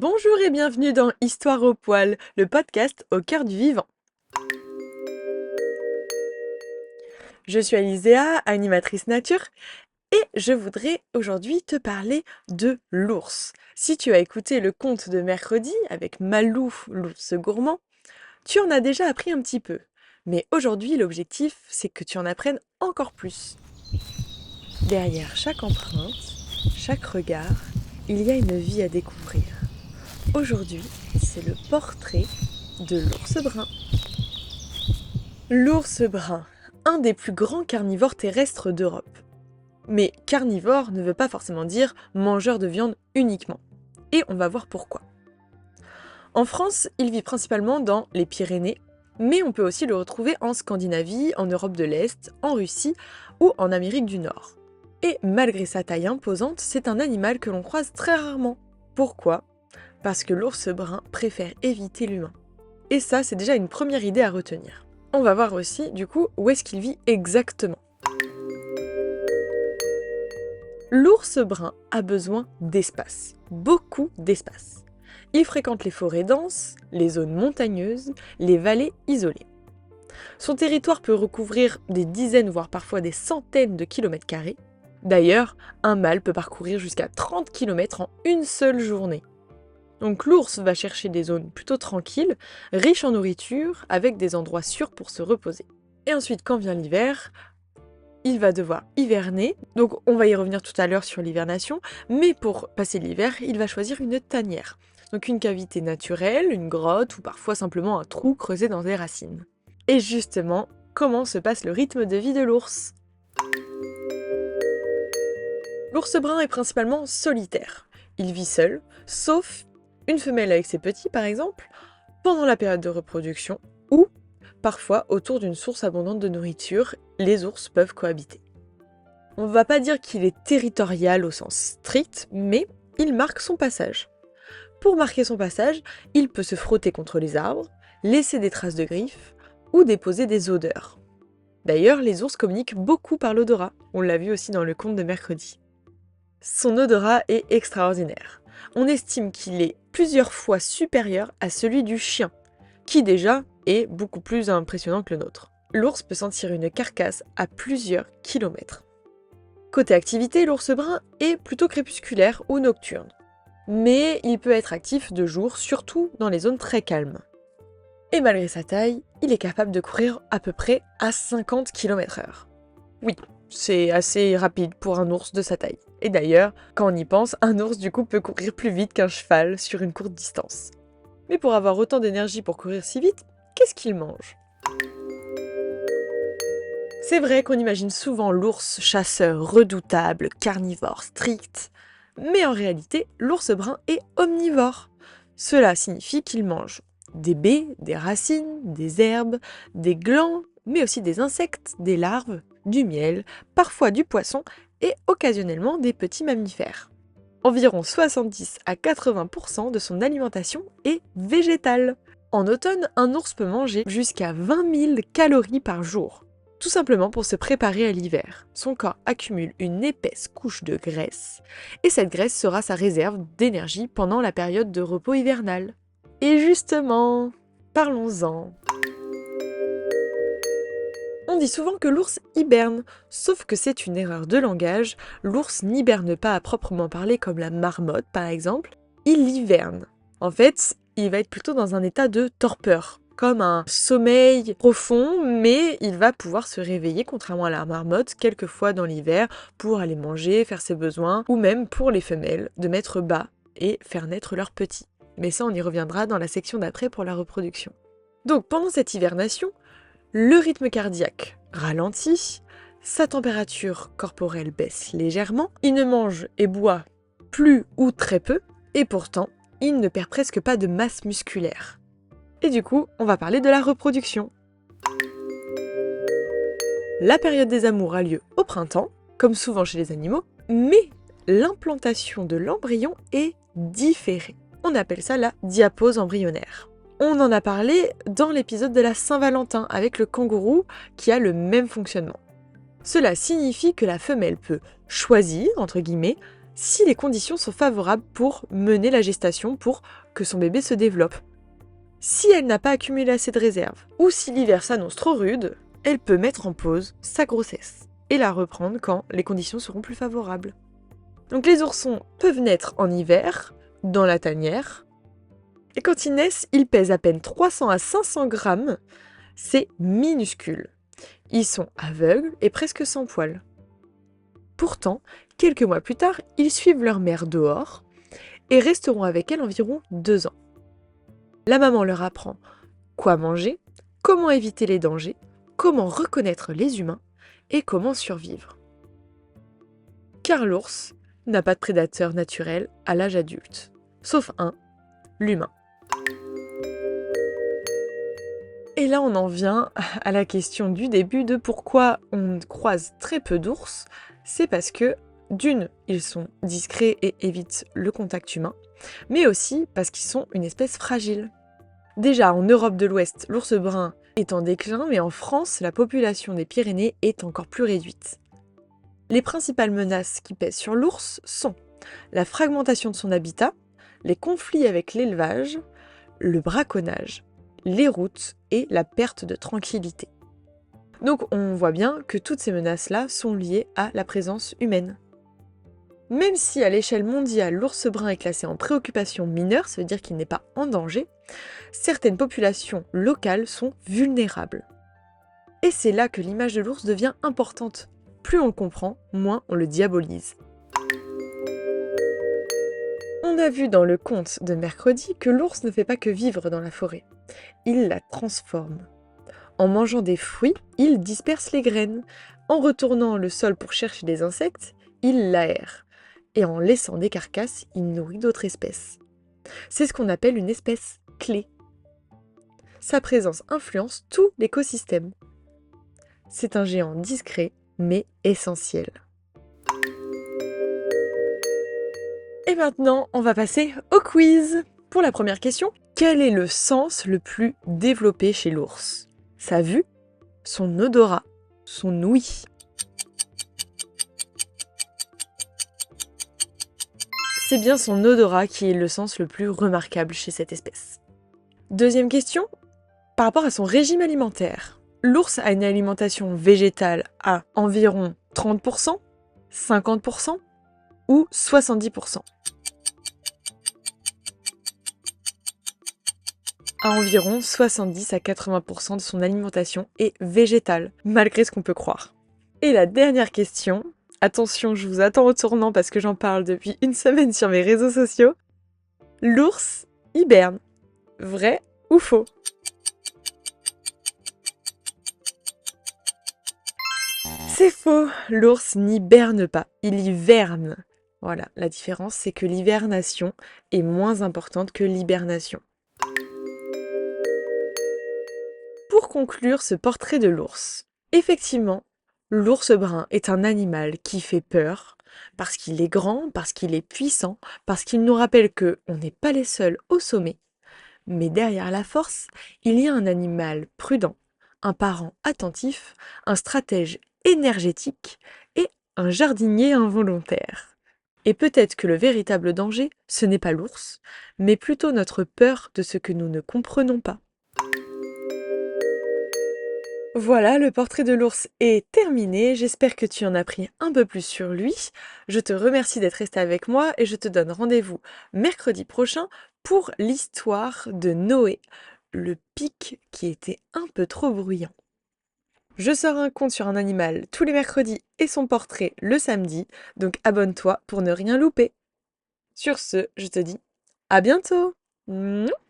Bonjour et bienvenue dans Histoire au poil, le podcast au cœur du vivant. Je suis Alizéa, animatrice nature, et je voudrais aujourd'hui te parler de l'ours. Si tu as écouté le conte de mercredi avec Malou, l'ours gourmand, tu en as déjà appris un petit peu. Mais aujourd'hui, l'objectif, c'est que tu en apprennes encore plus. Derrière chaque empreinte, chaque regard, il y a une vie à découvrir. Aujourd'hui, c'est le portrait de l'ours brun. L'ours brun, un des plus grands carnivores terrestres d'Europe. Mais carnivore ne veut pas forcément dire mangeur de viande uniquement. Et on va voir pourquoi. En France, il vit principalement dans les Pyrénées, mais on peut aussi le retrouver en Scandinavie, en Europe de l'Est, en Russie ou en Amérique du Nord. Et malgré sa taille imposante, c'est un animal que l'on croise très rarement. Pourquoi ? Parce que l'ours brun préfère éviter l'humain. Et ça, c'est déjà une première idée à retenir. On va voir aussi, du coup, où est-ce qu'il vit exactement. L'ours brun a besoin d'espace, beaucoup d'espace. Il fréquente les forêts denses, les zones montagneuses, les vallées isolées. Son territoire peut recouvrir des dizaines, voire parfois des centaines de kilomètres carrés. D'ailleurs, un mâle peut parcourir jusqu'à 30 km en une seule journée. Donc l'ours va chercher des zones plutôt tranquilles, riches en nourriture, avec des endroits sûrs pour se reposer. Et ensuite, quand vient l'hiver, il va devoir hiverner. Donc on va y revenir tout à l'heure sur l'hivernation, mais pour passer l'hiver, il va choisir une tanière. Donc une cavité naturelle, une grotte ou parfois simplement un trou creusé dans des racines. Et justement, comment se passe le rythme de vie de l'ours ? L'ours brun est principalement solitaire. Il vit seul, sauf une femelle avec ses petits par exemple, pendant la période de reproduction, ou parfois autour d'une source abondante de nourriture, les ours peuvent cohabiter. On ne va pas dire qu'il est territorial au sens strict, mais il marque son passage. Pour marquer son passage, il peut se frotter contre les arbres, laisser des traces de griffes, ou déposer des odeurs. D'ailleurs, les ours communiquent beaucoup par l'odorat, on l'a vu aussi dans le conte de mercredi. Son odorat est extraordinaire. On estime qu'il est plusieurs fois supérieur à celui du chien, qui déjà est beaucoup plus impressionnant que le nôtre. L'ours peut sentir une carcasse à plusieurs kilomètres. Côté activité, l'ours brun est plutôt crépusculaire ou nocturne. Mais il peut être actif de jour, surtout dans les zones très calmes. Et malgré sa taille, il est capable de courir à peu près à 50 km/h. Oui, c'est assez rapide pour un ours de sa taille. Et d'ailleurs, quand on y pense, un ours du coup peut courir plus vite qu'un cheval sur une courte distance. Mais pour avoir autant d'énergie pour courir si vite, qu'est-ce qu'il mange ? C'est vrai qu'on imagine souvent l'ours chasseur redoutable, carnivore strict. Mais en réalité, l'ours brun est omnivore. Cela signifie qu'il mange des baies, des racines, des herbes, des glands, mais aussi des insectes, des larves, du miel, parfois du poisson et occasionnellement des petits mammifères. Environ 70 à 80% de son alimentation est végétale. En automne, un ours peut manger jusqu'à 20 000 calories par jour. Tout simplement pour se préparer à l'hiver. Son corps accumule une épaisse couche de graisse, et cette graisse sera sa réserve d'énergie pendant la période de repos hivernal. Et justement, parlons-en. On dit souvent que l'ours hiberne, sauf que c'est une erreur de langage. L'ours n'hiberne pas à proprement parler comme la marmotte par exemple, il hiverne. En fait, il va être plutôt dans un état de torpeur, comme un sommeil profond, mais il va pouvoir se réveiller, contrairement à la marmotte, quelques fois dans l'hiver, pour aller manger, faire ses besoins, ou même pour les femelles, de mettre bas et faire naître leurs petits. Mais ça, on y reviendra dans la section d'après pour la reproduction. Donc pendant cette hivernation, le rythme cardiaque ralentit, sa température corporelle baisse légèrement, il ne mange et boit plus ou très peu, et pourtant, il ne perd presque pas de masse musculaire. Et du coup, on va parler de la reproduction. La période des amours a lieu au printemps, comme souvent chez les animaux, mais l'implantation de l'embryon est différée. On appelle ça la diapause embryonnaire. On en a parlé dans l'épisode de la Saint-Valentin avec le kangourou qui a le même fonctionnement. Cela signifie que la femelle peut choisir, entre guillemets, si les conditions sont favorables pour mener la gestation, pour que son bébé se développe. Si elle n'a pas accumulé assez de réserves, ou si l'hiver s'annonce trop rude, elle peut mettre en pause sa grossesse et la reprendre quand les conditions seront plus favorables. Donc les oursons peuvent naître en hiver, dans la tanière, et quand ils naissent, ils pèsent à peine 300 à 500 grammes, c'est minuscule. Ils sont aveugles et presque sans poils. Pourtant, quelques mois plus tard, ils suivent leur mère dehors et resteront avec elle environ 2 ans. La maman leur apprend quoi manger, comment éviter les dangers, comment reconnaître les humains et comment survivre. Car l'ours n'a pas de prédateur naturel à l'âge adulte, sauf un, l'humain. Et là on en vient à la question du début de pourquoi on croise très peu d'ours. C'est parce que, d'une, ils sont discrets et évitent le contact humain, mais aussi parce qu'ils sont une espèce fragile. Déjà, en Europe de l'Ouest, l'ours brun est en déclin, mais en France, la population des Pyrénées est encore plus réduite. Les principales menaces qui pèsent sur l'ours sont la fragmentation de son habitat, les conflits avec l'élevage, le braconnage, les routes et la perte de tranquillité. Donc on voit bien que toutes ces menaces-là sont liées à la présence humaine. Même si à l'échelle mondiale l'ours brun est classé en préoccupation mineure, ça veut dire qu'il n'est pas en danger, certaines populations locales sont vulnérables. Et c'est là que l'image de l'ours devient importante. Plus on le comprend, moins on le diabolise. On a vu dans le conte de mercredi que l'ours ne fait pas que vivre dans la forêt, il la transforme. En mangeant des fruits, il disperse les graines. En retournant le sol pour chercher des insectes, il l'aère. Et en laissant des carcasses, il nourrit d'autres espèces. C'est ce qu'on appelle une espèce clé. Sa présence influence tout l'écosystème. C'est un géant discret, mais essentiel. Et maintenant, on va passer au quiz. Pour la première question, quel est le sens le plus développé chez l'ours ? Sa vue, son odorat, son ouïe. C'est bien son odorat qui est le sens le plus remarquable chez cette espèce. Deuxième question, par rapport à son régime alimentaire. L'ours a une alimentation végétale à environ 30%, 50% ou 70%. À environ 70 à 80% de son alimentation est végétale, malgré ce qu'on peut croire. Et la dernière question, attention, je vous attends au tournant parce que j'en parle depuis une semaine sur mes réseaux sociaux. L'ours hiberne, vrai ou faux ? C'est faux, l'ours n'hiberne pas, il hiverne. Voilà, la différence c'est que l'hivernation est moins importante que l'hibernation. Pour conclure ce portrait de l'ours, effectivement, l'ours brun est un animal qui fait peur parce qu'il est grand, parce qu'il est puissant, parce qu'il nous rappelle que on n'est pas les seuls au sommet. Mais derrière la force, il y a un animal prudent, un parent attentif, un stratège énergétique et un jardinier involontaire. Et peut-être que le véritable danger, ce n'est pas l'ours, mais plutôt notre peur de ce que nous ne comprenons pas. Voilà, le portrait de l'ours est terminé, j'espère que tu en as appris un peu plus sur lui. Je te remercie d'être resté avec moi et je te donne rendez-vous mercredi prochain pour l'histoire de Noé, le pic qui était un peu trop bruyant. Je sors un conte sur un animal tous les mercredis et son portrait le samedi, donc abonne-toi pour ne rien louper. Sur ce, je te dis à bientôt. Mouah.